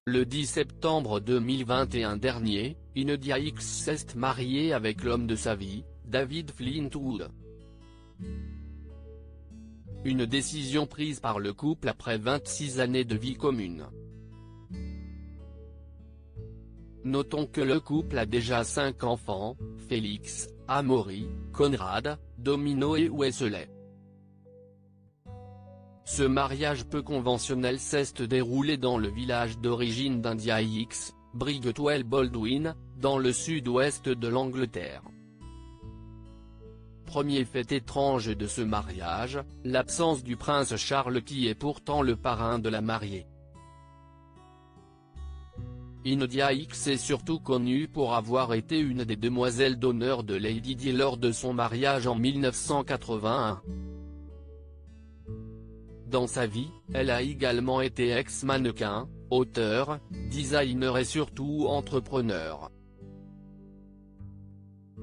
Le 10 septembre 2021 dernier, India X s'est mariée avec l'homme de sa vie, David Flintwood. Une décision prise par le couple après 26 années de vie commune. Notons que le couple a déjà 5 enfants, Félix, Amaury, Conrad, Domino et Wesley. Ce mariage peu conventionnel s'est déroulé dans le village d'origine d'India X, Brightwell Baldwin, dans le sud-ouest de l'Angleterre. Premier fait étrange de ce mariage, l'absence du prince Charles qui est pourtant le parrain de la mariée. India X est surtout connue pour avoir été une des demoiselles d'honneur de Lady Di lors de son mariage en 1981. Dans sa vie, elle a également été ex-mannequin, auteur, designer et surtout entrepreneur.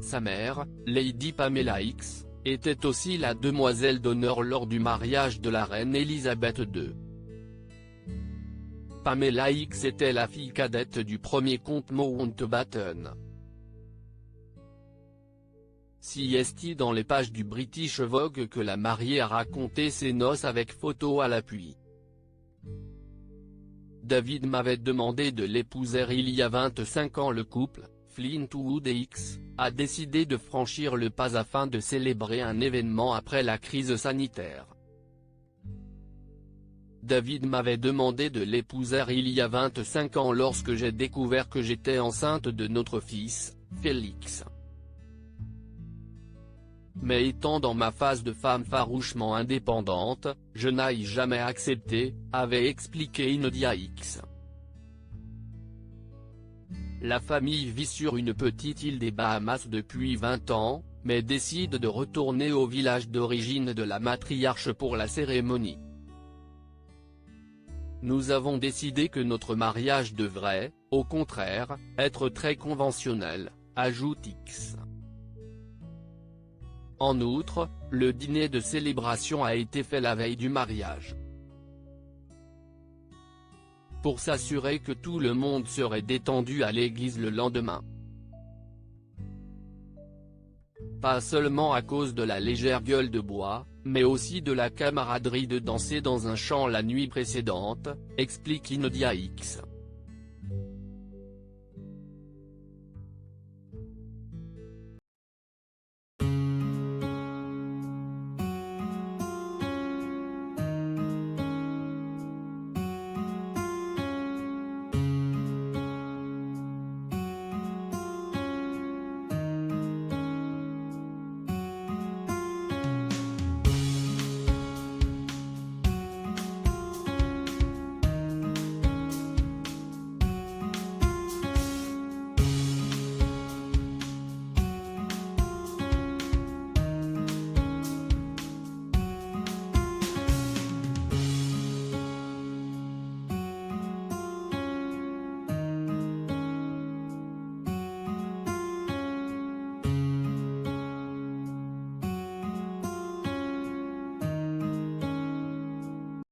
Sa mère, Lady Pamela X, était aussi la demoiselle d'honneur lors du mariage de la reine Elisabeth II. Pamela X était la fille cadette du premier comte Mountbatten. Si est dans les pages du British Vogue que la mariée a raconté ses noces avec photos à l'appui. David m'avait demandé de l'épouser il y a 25 ans. Le couple, Flintwood et X, a décidé de franchir le pas afin de célébrer un événement après la crise sanitaire. David m'avait demandé de l'épouser il y a 25 ans lorsque j'ai découvert que j'étais enceinte de notre fils, Félix. Mais étant dans ma phase de femme farouchement indépendante, je n'ai jamais accepté, avait expliqué India X. La famille vit sur une petite île des Bahamas depuis 20 ans, mais décide de retourner au village d'origine de la matriarche pour la cérémonie. Nous avons décidé que notre mariage devrait, au contraire, être très conventionnel, ajoute X. En outre, le dîner de célébration a été fait la veille du mariage. Pour s'assurer que tout le monde serait détendu à l'église le lendemain. Pas seulement à cause de la légère gueule de bois, mais aussi de la camaraderie de danser dans un champ la nuit précédente, explique India X.